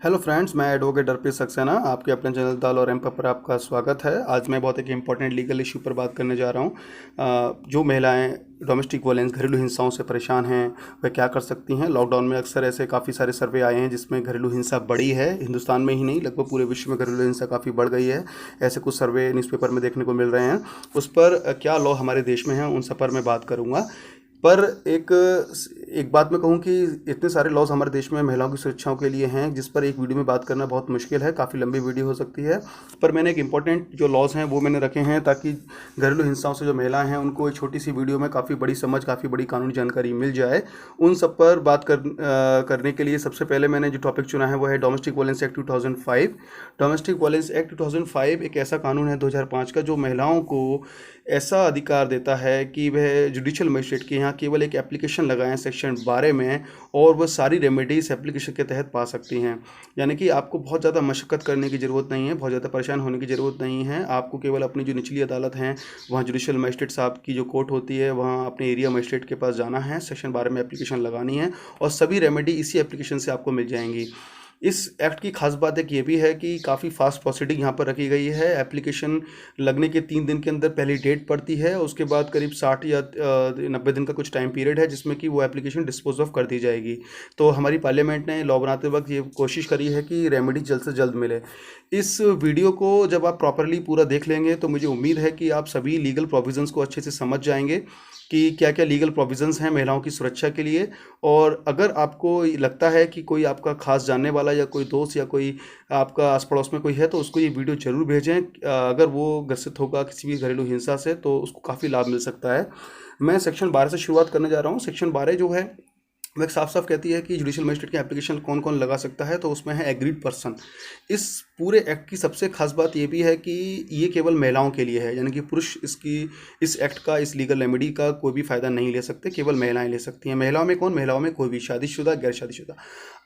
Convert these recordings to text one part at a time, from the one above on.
Hello friends, मैं advocate अर्पित सक्सेना आपके अपने चैनल दाल और एम्पर पर आपका स्वागत है। आज मैं बहुत एक इम्पॉर्टेंट लीगल इशू पर बात करने जा रहा हूँ। जो महिलाएं डोमेस्टिक वायलेंस घरेलू हिंसाओं से परेशान हैं वह क्या कर सकती हैं। लॉकडाउन में अक्सर ऐसे काफ़ी सारे सर्वे आए हैं जिसमें घरेलू हिंसा बढ़ी है। हिंदुस्तान में ही नहीं, लगभग पूरे विश्व में घरेलू हिंसा काफ़ी बढ़ गई है। ऐसे कुछ सर्वे न्यूज़पेपर में देखने को मिल रहे हैं। उस पर क्या लॉ हमारे देश में हैं उन सब पर मैं बात करूँगा। पर एक बात मैं कहूँ कि इतने सारे लॉज हमारे देश में महिलाओं की सुरक्षाओं के लिए हैं जिस पर एक वीडियो में बात करना बहुत मुश्किल है, काफ़ी लंबी वीडियो हो सकती है। पर मैंने एक इम्पॉर्टेंट जो लॉज हैं वो मैंने रखे हैं ताकि घरेलू हिंसाओं से जो महिलाएं हैं उनको एक छोटी सी वीडियो में काफ़ी बड़ी समझ, काफ़ी बड़ी कानूनी जानकारी मिल जाए। उन सब पर करने के लिए सबसे पहले मैंने जो टॉपिक चुना है वो है domestic violence act 2005। Domestic violence act 2005 एक ऐसा कानून है 2005 का जो महिलाओं को ऐसा अधिकार देता है कि वह जुडिशियल मजिस्ट्रेट के यहाँ केवल एक एप्लीकेशन लगाएं सेक्शन 12 में और वह सारी रेमेडीज एप्लीकेशन के तहत पा सकती हैं। यानी कि आपको बहुत ज़्यादा मशक्क़त करने की ज़रूरत नहीं है, बहुत ज़्यादा परेशान होने की ज़रूरत नहीं है। आपको केवल अपनी जो निचली अदालत हैं वहाँ जुडिशियल मजिस्ट्रेट साहब की जो कोर्ट होती है वहाँ अपने एरिया मजिस्ट्रेट के पास जाना है, सेक्शन 12 में एप्लीकेशन लगानी है और सभी रेमेडी इसी एप्लीकेशन से आपको मिल जाएंगी। इस एक्ट की खास बात एक ये भी है कि काफ़ी फास्ट प्रोसीडिंग यहाँ पर रखी गई है। एप्लीकेशन लगने के 3 दिन के अंदर पहली डेट पड़ती है, उसके बाद करीब 60 या 90 दिन का कुछ टाइम पीरियड है जिसमें कि वो एप्लीकेशन डिस्पोज ऑफ कर दी जाएगी। तो हमारी पार्लियामेंट ने लॉ बनाते वक्त ये कोशिश करी है कि रेमेडी जल्द से जल्द मिले। इस वीडियो को जब आप प्रॉपरली पूरा देख लेंगे तो मुझे उम्मीद है कि आप सभी लीगल प्रोविजंस को अच्छे से समझ जाएंगे कि क्या क्या लीगल प्रोविजंस हैं महिलाओं की सुरक्षा के लिए। और अगर आपको लगता है कि कोई आपका खास जानने वाला या कोई दोस्त या कोई आपका आस पड़ोस में कोई है तो उसको ये वीडियो ज़रूर भेजें। अगर वो ग्रसित होगा किसी भी घरेलू हिंसा से तो उसको काफ़ी लाभ मिल सकता है। मैं सेक्शन 12 से शुरुआत करने जा रहा हूँ। सेक्शन 12 जो है वह साफ साफ कहती है कि जुडिशियल मजिस्ट्रेट की एप्लीकेशन कौन कौन लगा सकता है, तो उसमें है एग्रीड पर्सन। इस पूरे एक्ट की सबसे खास बात ये भी है कि ये केवल महिलाओं के लिए है, यानी कि पुरुष इस एक्ट का, इस लीगल रेमेडी का कोई भी फ़ायदा नहीं ले सकते, केवल महिलाएं ले सकती हैं। महिलाओं में कौन? महिलाओं में कोई भी शादीशुदा, गैर शादीशुदा।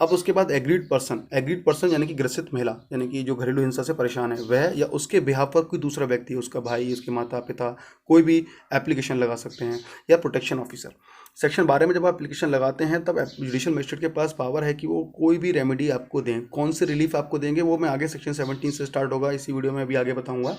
अब उसके बाद एग्रीड पर्सन यानी कि ग्रसित महिला, यानी कि जो घरेलू हिंसा से परेशान है वह या उसके बिहाफ पर कोई दूसरा व्यक्ति, उसका भाई, उसके माता पिता, कोई भी एप्लीकेशन लगा सकते हैं, या प्रोटेक्शन ऑफिसर। सेक्शन 12 में जब आप एप्लीकेशन लगाते हैं तब जुडिशियल मजिस्ट्रेट के पास पावर है कि वो कोई भी रेमेडी आपको दें। कौन से रिलीफ आपको देंगे वो मैं आगे सेक्शन 17 से स्टार्ट होगा, इसी वीडियो में अभी आगे बताऊंगा।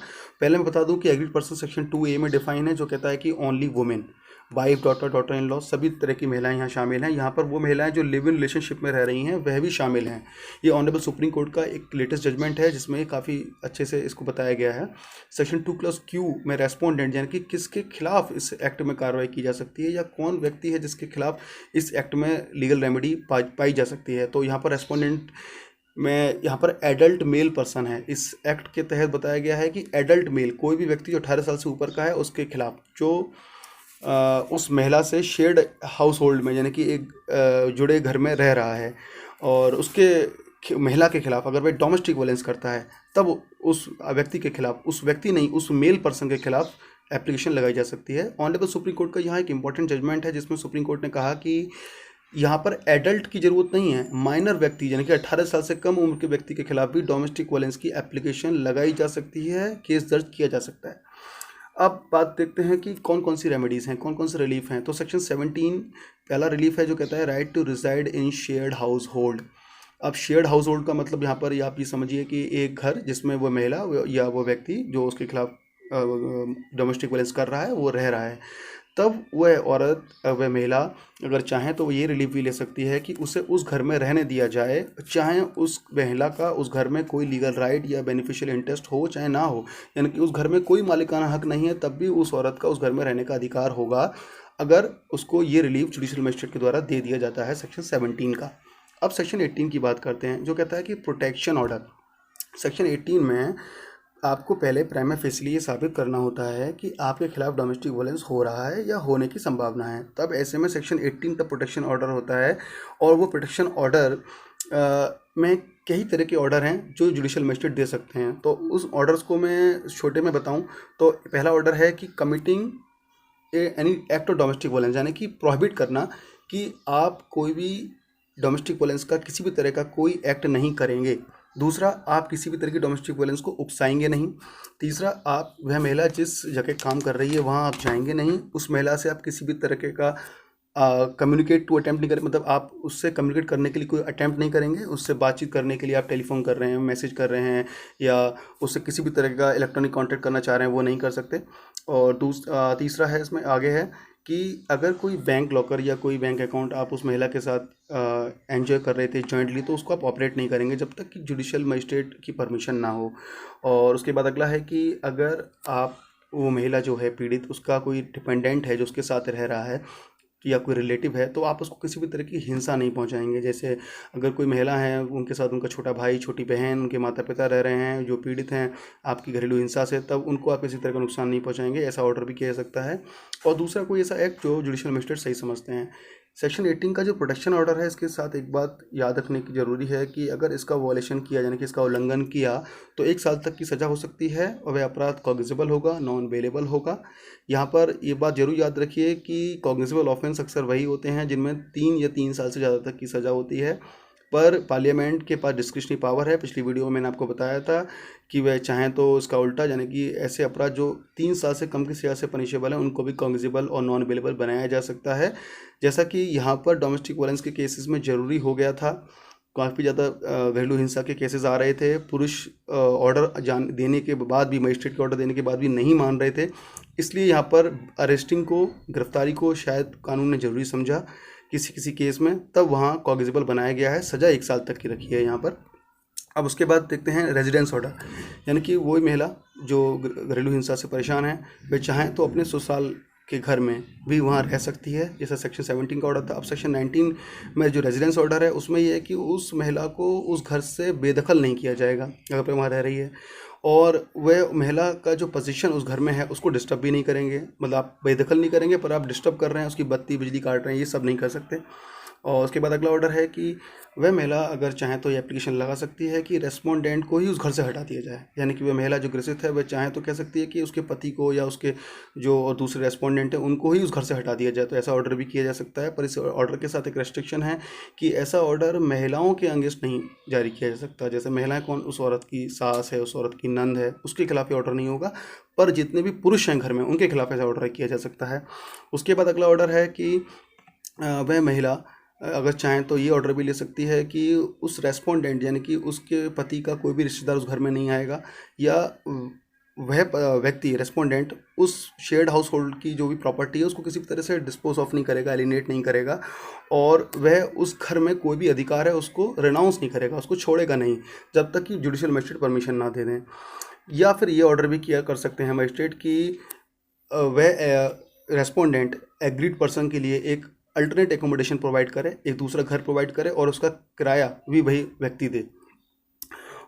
पहले मैं बता दूं कि एग्रीड पर्सन सेक्शन 2A में डिफाइन है, जो कहता है कि only women, wife, daughter, daughter in law, सभी तरह की महिलाएं यहाँ शामिल हैं। यहाँ पर वो महिलाएं जो लिव इन रिलेशनशिप में रह रही हैं वह भी शामिल हैं। ये ऑनरेबल सुप्रीम कोर्ट का एक लेटेस्ट जजमेंट है जिसमें काफ़ी अच्छे से इसको बताया गया है। सेक्शन 2Q में रेस्पोंडेंट यानी कि किसके खिलाफ इस एक्ट में कार्रवाई की जा सकती है या कौन व्यक्ति है जिसके खिलाफ इस एक्ट में लीगल रेमेडी पाई जा सकती है। तो यहाँ पर रेस्पोंडेंट में यहाँ पर एडल्ट मेल पर्सन है। इस एक्ट के तहत बताया गया है कि एडल्ट मेल, कोई भी व्यक्ति जो 18 साल से ऊपर का है उसके खिलाफ, जो उस महिला से शेयर्ड हाउस होल्ड में यानी कि एक जुड़े घर में रह रहा है और उसके महिला के खिलाफ अगर वह डोमेस्टिक वायलेंस करता है तब उस व्यक्ति के खिलाफ, उस व्यक्ति नहीं, उस मेल पर्सन के खिलाफ एप्लीकेशन लगाई जा सकती है। ऑनरेबल सुप्रीम कोर्ट का यहाँ एक इंपॉर्टेंट जजमेंट है जिसमें सुप्रीम कोर्ट ने कहा कि यहाँ पर एडल्ट की ज़रूरत नहीं है, माइनर व्यक्ति यानी कि 18 साल से कम उम्र के व्यक्ति के खिलाफ भी डोमेस्टिक वायलेंस की एप्लीकेशन लगाई जा सकती है, केस दर्ज किया जा सकता है। अब बात देखते हैं कि कौन कौन सी रेमेडीज़ हैं, कौन कौन से रिलीफ हैं। तो सेक्शन 17 पहला रिलीफ है जो कहता है right to reside in shared household. अब शेयर्ड हाउस होल्ड का मतलब यहाँ पर आप ये समझिए कि एक घर जिसमें वो महिला या वो व्यक्ति जो उसके खिलाफ डोमेस्टिक वायलेंस कर रहा है वो रह रहा है, तब वह औरत, वह महिला अगर चाहें तो वो ये रिलीफ भी ले सकती है कि उसे उस घर में रहने दिया जाए, चाहे उस महिला का उस घर में कोई लीगल राइट या बेनिफिशियल इंटरेस्ट हो चाहे ना हो, यानी कि उस घर में कोई मालिकाना हक नहीं है तब भी उस औरत का उस घर में रहने का अधिकार होगा अगर उसको ये रिलीफ जुडिशियल मजिस्ट्रेट के द्वारा दे दिया जाता है, सेक्शन 17 का। अब सेक्शन 18 की बात करते हैं जो कहता है कि प्रोटेक्शन ऑर्डर। सेक्शन 18 में आपको पहले प्राइमा फेसिली ये साबित करना होता है कि आपके खिलाफ डोमेस्टिक वायलेंस हो रहा है या होने की संभावना है, तब ऐसे में सेक्शन 18 का प्रोटेक्शन ऑर्डर होता है। और वो प्रोटेक्शन ऑर्डर में कई तरह के ऑर्डर हैं जो जुडिशियल मजिस्ट्रेट दे सकते हैं। तो उस ऑर्डर्स को मैं छोटे में बताऊं तो पहला ऑर्डर है कि committing any act of domestic violence, यानी कि प्रोहिबिट करना कि आप कोई भी डोमेस्टिक वायलेंस का किसी भी तरह का कोई एक्ट नहीं करेंगे। दूसरा, आप किसी भी तरह की डोमेस्टिक वायलेंस को उकसाएंगे नहीं। तीसरा, आप वह महिला जिस जगह काम कर रही है वहाँ आप जाएंगे नहीं, उस महिला से आप किसी भी तरह का कम्युनिकेट टू अटेम्प्ट नहीं करें, मतलब आप उससे कम्युनिकेट करने के लिए कोई अटेम्प्ट नहीं करेंगे, उससे बातचीत करने के लिए आप टेलीफोन कर रहे हैं, मैसेज कर रहे हैं, या उससे किसी भी तरह का इलेक्ट्रॉनिक कॉन्टैक्ट करना चाह रहे हैं, वो नहीं कर सकते। और तीसरा है इसमें आगे है कि अगर कोई बैंक लॉकर या कोई बैंक अकाउंट आप उस महिला के साथ एंजॉय कर रहे थे जॉइंटली, तो उसको आप ऑपरेट नहीं करेंगे जब तक कि जुडिशियल मजिस्ट्रेट की परमिशन ना हो। और उसके बाद अगला है कि अगर आप, वो महिला जो है पीड़ित, उसका कोई डिपेंडेंट है जो उसके साथ रह रहा है या कोई रिलेटिव है, तो आप उसको किसी भी तरह की हिंसा नहीं पहुंचाएंगे। जैसे अगर कोई महिला है, उनके साथ उनका छोटा भाई, छोटी बहन, उनके माता पिता रह रहे हैं जो पीड़ित हैं आपकी घरेलू हिंसा से, तब उनको आप किसी तरह का नुकसान नहीं पहुंचाएंगे, ऐसा ऑर्डर भी किया जा सकता है। और दूसरा कोई ऐसा एक्ट जो जुडिशियल मजिस्ट्रेट सही समझते हैं। सेक्शन 18 का जो प्रोटेक्शन ऑर्डर है, इसके साथ एक बात याद रखने की ज़रूरी है कि अगर इसका वॉयलेशन किया, यानी कि इसका उल्लंघन किया, तो 1 साल तक की सज़ा हो सकती है और वह अपराध कॉग्निजेबल होगा, नॉन बेलेबल होगा। यहाँ पर ये बात जरूर याद रखिए कि कॉग्निजेबल ऑफेंस अक्सर वही होते हैं जिनमें 3 या 3 साल से ज़्यादा तक की सज़ा होती है, पर पार्लियामेंट के पास डिस्क्रिशनरी पावर है। पिछली वीडियो में मैंने आपको बताया था कि वह चाहें तो इसका उल्टा, यानी कि ऐसे अपराध जो 3 साल से कम की सज़ा से पनिशेबल हैं, उनको भी कॉग्निजेबल और नॉन बेलेबल बनाया जा सकता है। जैसा कि यहाँ पर डोमेस्टिक वायलेंस के केसेस में ज़रूरी हो गया था, काफ़ी ज़्यादा घरेलू हिंसा के केसेस आ रहे थे, पुरुष ऑर्डर देने के बाद भी, मजिस्ट्रेट के ऑर्डर देने के बाद भी नहीं मान रहे थे, इसलिए यहाँ पर अरेस्टिंग को, गिरफ्तारी को शायद कानून ने ज़रूरी समझा किसी किसी केस में, तब वहाँ कॉग्निजेबल बनाया गया है। सज़ा 1 साल तक की रखी है यहाँ पर। अब उसके बाद देखते हैं रेजिडेंस ऑर्डर, यानी कि वही महिला जो घरेलू हिंसा से परेशान है, वे चाहें तो अपने ससुराल के घर में भी वहाँ रह सकती है, जैसा सेक्शन 17 का ऑर्डर था। अब सेक्शन 19 में जो रेजिडेंस ऑर्डर है, उसमें यह है कि उस महिला को उस घर से बेदखल नहीं किया जाएगा अगर पे वहाँ रह रही है, और वह महिला का जो पोजीशन उस घर में है उसको डिस्टर्ब भी नहीं करेंगे। मतलब आप बेदखल नहीं करेंगे, पर आप डिस्टर्ब कर रहे हैं, उसकी बत्ती बिजली काट रहे हैं, ये सब नहीं कर सकते। और उसके बाद अगला ऑर्डर है कि वह महिला अगर चाहे तो ये एप्लीकेशन लगा सकती है कि रेस्पोंडेंट को ही उस घर से हटा दिया जाए, यानी कि वह महिला जो ग्रसित है वह चाहे तो कह सकती है कि उसके पति को या उसके जो और दूसरे रेस्पोंडेंट हैं उनको ही उस घर से हटा दिया जाए, तो ऐसा ऑर्डर भी किया जा सकता है। पर इस ऑर्डर के साथ एक रेस्ट्रिक्शन है कि ऐसा ऑर्डर महिलाओं के अगेंस्ट नहीं जारी किया जा सकता। जैसे महिलाएं कौन, उस औरत की सास है, उस औरत की नंद है, उसके खिलाफ ये ऑर्डर नहीं होगा, पर जितने भी पुरुष हैं घर में उनके खिलाफ ऐसा ऑर्डर किया जा सकता है। उसके बाद अगला ऑर्डर है कि वह महिला अगर चाहें तो ये ऑर्डर भी ले सकती है कि उस रेस्पोंडेंट, यानी कि उसके पति का कोई भी रिश्तेदार उस घर में नहीं आएगा, या वह व्यक्ति रेस्पोंडेंट उस शेयर्ड हाउस होल्ड की जो भी प्रॉपर्टी है उसको किसी भी तरह से डिस्पोज ऑफ नहीं करेगा, एलिनेट नहीं करेगा, और वह उस घर में कोई भी अधिकार है उसको रिनाउंस नहीं करेगा, उसको छोड़ेगा नहीं जब तक कि जुडिशियल मजिस्ट्रेट परमिशन ना दे दें। या फिर ये ऑर्डर भी किया कर सकते हैं मजिस्ट्रेट कि वह रेस्पोंडेंट एग्रीड पर्सन के लिए एक अल्टरनेट एकोमोडेशन प्रोवाइड करे, एक दूसरा घर प्रोवाइड करे, और उसका किराया भी वही व्यक्ति दे।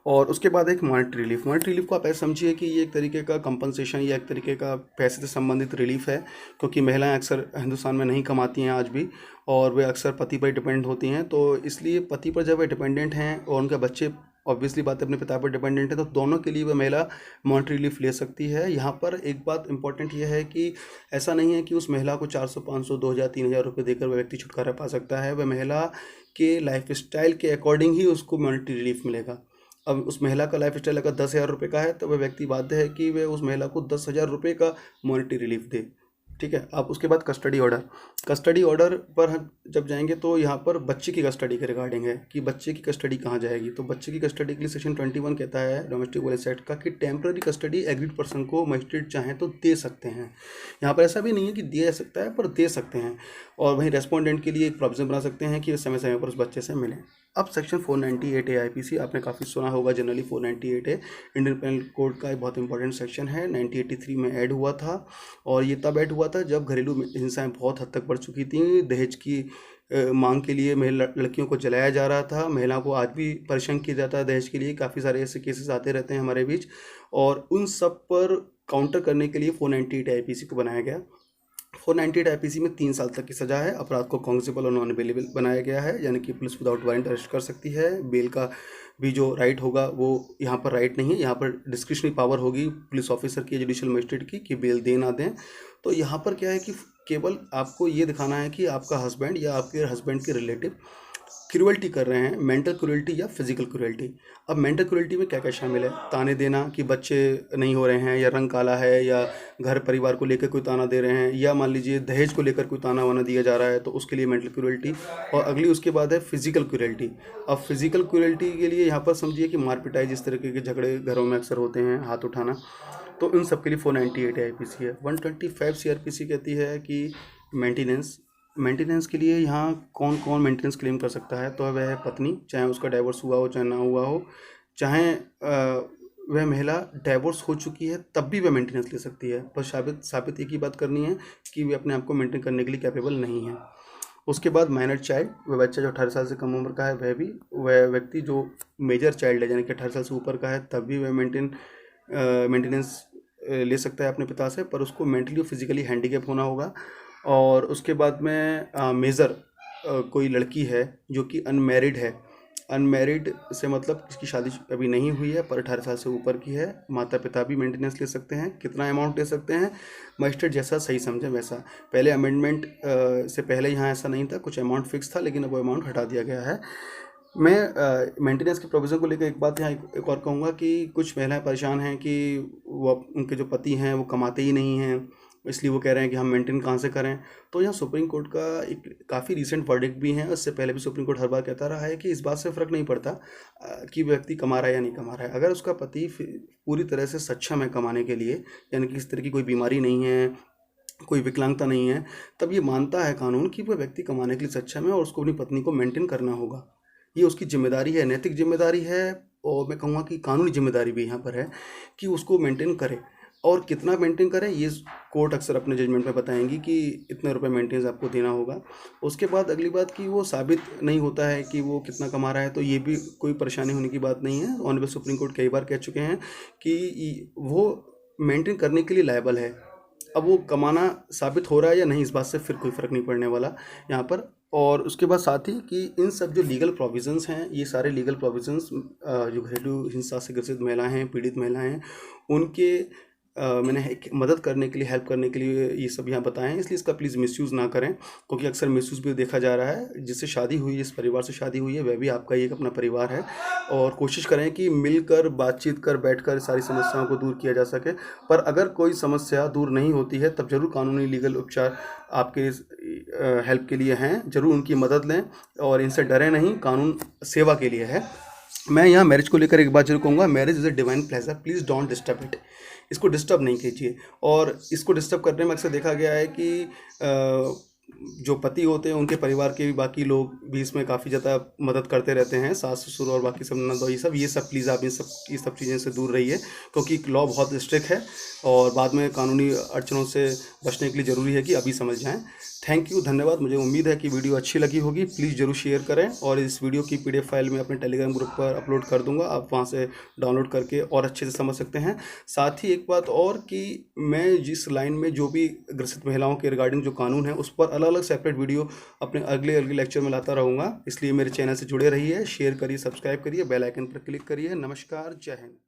और उसके बाद एक मॉनेटरी रिलीफ। मॉनेटरी रिलीफ को आप ऐसे समझिए कि ये एक तरीके का कंपनसेशन या एक तरीके का पैसे से संबंधित रिलीफ है, क्योंकि महिलाएं अक्सर हिंदुस्तान में नहीं कमाती हैं आज भी, और वे अक्सर पति पर डिपेंड होती हैं, तो इसलिए पति पर जब वे डिपेंडेंट हैं और उनके बच्चे ऑब्वियसली बात है अपने पिता पर डिपेंडेंट है, तो दोनों के लिए वह महिला मॉनेटरी रिलीफ ले सकती है। यहाँ पर एक बात इंपॉर्टेंट यह है कि ऐसा नहीं है कि उस महिला को 400, 500, 2000, 3000 रुपये देकर वह व्यक्ति छुटकारा पा सकता है। वह महिला के लाइफ स्टाइल के अकॉर्डिंग ही उसको मॉनेटरी रिलीफ मिलेगा। अब उस महिला का लाइफ स्टाइल अगर 10,000 रुपये का है, तो वह व्यक्ति बाध्य है कि वह उस महिला को 10,000 रुपये का मॉनेटरी रिलीफ दे। ठीक है। अब उसके बाद कस्टडी ऑर्डर। कस्टडी ऑर्डर पर हम जब जाएंगे तो यहाँ पर बच्चे की कस्टडी के रिगार्डिंग है कि बच्चे की कस्टडी कहाँ जाएगी। तो बच्चे की कस्टडी के लिए सेक्शन 21 कहता है डोमेस्टिक वायलेंस एक्ट का कि टेम्पररी कस्टडी एग्रीड पर्सन को मजिस्ट्रेट चाहें तो दे सकते हैं। यहाँ पर ऐसा भी नहीं है कि दिया जा सकता है, पर दे सकते हैं। और वहीं रेस्पोंडेंट के लिए एक प्रोविजन बना सकते हैं कि वे समय समय पर उस बच्चे से मिलें। अब सेक्शन 498A IPC आपने काफ़ी सुना होगा generally. 498A Indian panel code का एक बहुत इंपॉर्टेंट सेक्शन है, 1983 में ऐड हुआ था, और ये तब ऐड हुआ था जब घरेलू हिंसाएं बहुत हद तक बढ़ चुकी थी। दहेज की मांग के लिए महिला लड़कियों को जलाया जा रहा था। महिलाओं को आज भी परेशान किया जाता है दहेज के लिए। काफ़ी सारे ऐसे केसेस आते रहते हैं हमारे बीच, और उन सब पर काउंटर करने के लिए 498 IPC को बनाया गया। 498 IPC में 3 साल तक की सज़ा है। अपराध को कॉग्निजेबल और नॉन बेलेबल बनाया गया है, यानी कि पुलिस विदाउट वारंट अरेस्ट कर सकती है। बेल का भी जो राइट होगा वो यहाँ पर राइट नहीं है, यहाँ पर डिस्क्रिशनरी पावर होगी पुलिस ऑफिसर की, जुडिशियल मजिस्ट्रेट की, कि बेल दे ना दें। तो यहाँ पर क्या है कि केवल आपको ये दिखाना है कि आपका हस्बैंड या आपके हस्बैंड के रिलेटिव क्रूअल्टी कर रहे हैं, मेंटल क्रूअल्टी या फिजिकल क्रूअल्टी। अब मेंटल क्रूअल्टी में क्या क्या शामिल है? ताने देना कि बच्चे नहीं हो रहे हैं, या रंग काला है, या घर परिवार को लेकर कोई ताना दे रहे हैं, या मान लीजिए दहेज को लेकर कोई ताना वाना दिया जा रहा है, तो उसके लिए मेंटल क्रूअल्टी। और अगली उसके बाद है फिजिकल क्रूअल्टी। अब फिजिकल क्रूअल्टी के लिए यहाँ पर समझिए कि मार पिटाई, जिस तरीके के झगड़े घरों में अक्सर होते हैं, हाथ उठाना, तो इन सब के लिए 498 IPC है। 125 CRPC कहती है कि मेंटेनेंस। मेंटेनेंस के लिए यहाँ कौन कौन मेंटेनेंस क्लेम कर सकता है? तो वह है पत्नी, चाहे उसका डाइवोर्स हुआ हो चाहे ना हुआ हो, चाहे वह महिला डाइवोर्स हो चुकी है तब भी वह मेंटेनेंस ले सकती है, पर साबित एक ही बात करनी है कि वे अपने आप को मेंटेन करने के लिए कैपेबल नहीं है। उसके बाद माइनर चाइल्ड, वह बच्चा जो 18 साल से कम उम्र का है, वह व्यक्ति जो मेजर चाइल्ड है यानी कि 18 साल से ऊपर का है, तब भी वह मेंटेनेंस ले सकता है अपने पिता से, पर उसको मेंटली और फिजिकली हैंडीकैप होना होगा। और उसके बाद में मेजर कोई लड़की है जो कि अनमैरिड है, अनमैरिड से मतलब इसकी शादी अभी नहीं हुई है पर 18 साल से ऊपर की है, माता पिता भी मेंटेनेंस ले सकते हैं। कितना अमाउंट ले सकते हैं? मजिस्ट्रेट जैसा सही समझे वैसा। पहले अमेंडमेंट से पहले यहाँ ऐसा नहीं था, कुछ अमाउंट फिक्स था, लेकिन अब वो अमाउंट हटा दिया गया है। मैं मेंटेनेंस के प्रोविज़न को लेकर एक बात यहाँ एक और कहूँगा कि कुछ महिलाएं परेशान हैं कि वो उनके जो पति हैं वो कमाते ही नहीं हैं, इसलिए वो कह रहे हैं कि हम मेंटेन कहाँ से करें। तो यहाँ सुप्रीम कोर्ट का एक काफ़ी रीसेंट वर्डिक्ट भी है, उससे पहले भी सुप्रीम कोर्ट हर बार कहता रहा है कि इस बात से फ़र्क नहीं पड़ता कि व्यक्ति कमा रहा है या नहीं कमा रहा है। अगर उसका पति पूरी तरह से सक्षम है कमाने के लिए, यानी कि इस तरह की कोई बीमारी नहीं है, कोई विकलांगता नहीं है, तब ये मानता है कानून कि वह व्यक्ति कमाने के लिए सक्षम है और उसको अपनी पत्नी को मेंटेन करना होगा। ये उसकी जिम्मेदारी है, नैतिक जिम्मेदारी है, और मैं कहूँगा कि कानूनी जिम्मेदारी भी यहाँ पर है कि उसको मेंटेन करे। और कितना मेंटेन करें ये कोर्ट अक्सर अपने जजमेंट में बताएंगी कि इतने रुपए मेंटेनेंस आपको देना होगा। उसके बाद अगली बात कि वो साबित नहीं होता है कि वो कितना कमा रहा है, तो ये भी कोई परेशानी होने की बात नहीं है। ऑनरेबल सुप्रीम कोर्ट कई बार कह चुके हैं कि वो मेंटेन करने के लिए लायबल है। अब वो कमाना साबित हो रहा है या नहीं, इस बात से फिर कोई फ़र्क नहीं पड़ने वाला यहाँ पर। और उसके बाद साथ ही कि इन सब जो लीगल प्रोविज़न्स हैं, ये सारे लीगल प्रोविज़न्स जो घरेलू हिंसा से ग्रसित महिलाएं हैं, पीड़ित महिलाएं हैं, उनके मैंने एक मदद करने के लिए, हेल्प करने के लिए ये सब यहाँ बताएं हैं। इसलिए इसका प्लीज़ मिसयूज़ ना करें, क्योंकि अक्सर मिसयूज़ भी देखा जा रहा है। जिससे शादी हुई, जिस परिवार से शादी हुई है, वह भी आपका एक अपना परिवार है। और कोशिश करें कि मिलकर बातचीत कर बैठकर सारी समस्याओं को दूर किया जा सके। पर अगर कोई समस्या दूर नहीं होती है तब ज़रूर कानूनी लीगल उपचार आपके हेल्प के लिए हैं, ज़रूर उनकी मदद लें और इनसे डरें नहीं, कानून सेवा के लिए है। मैं यहाँ मैरिज को लेकर एक बात जरूर कहूँगा, marriage is a divine pleasure, please don't disturb it. इसको डिस्टर्ब नहीं कीजिए। और इसको डिस्टर्ब करने में अक्सर देखा गया है कि जो पति होते हैं उनके परिवार के भी बाकी लोग भी इसमें काफ़ी ज़्यादा मदद करते रहते हैं, सास ससुर और बाकी सब ननद, ये सब प्लीज़ आप ये सब चीज़ें से दूर रहिए, क्योंकि लॉ बहुत स्ट्रिक्ट है और बाद में कानूनी अड़चनों से बचने के लिए ज़रूरी है कि अभी समझ जाएं। थैंक यू, धन्यवाद। मुझे उम्मीद है कि वीडियो अच्छी लगी होगी। प्लीज़ ज़रूर शेयर करें और इस वीडियो की PDF फाइल मैं अपने टेलीग्राम ग्रुप पर अपलोड कर दूंगा, आप वहां से डाउनलोड करके और अच्छे से समझ सकते हैं। साथ ही एक बात और कि मैं जिस लाइन में जो भी ग्रसित महिलाओं के रिगार्डिंग जो कानून है उस पर अलग अलग सेपरेट वीडियो अपने अगले लेक्चर में लाता रहूँगा, इसलिए मेरे चैनल से जुड़े रहिए, शेयर करिए, सब्सक्राइब करिए, बेल आइकन पर क्लिक करिए। नमस्कार, जय हिंद।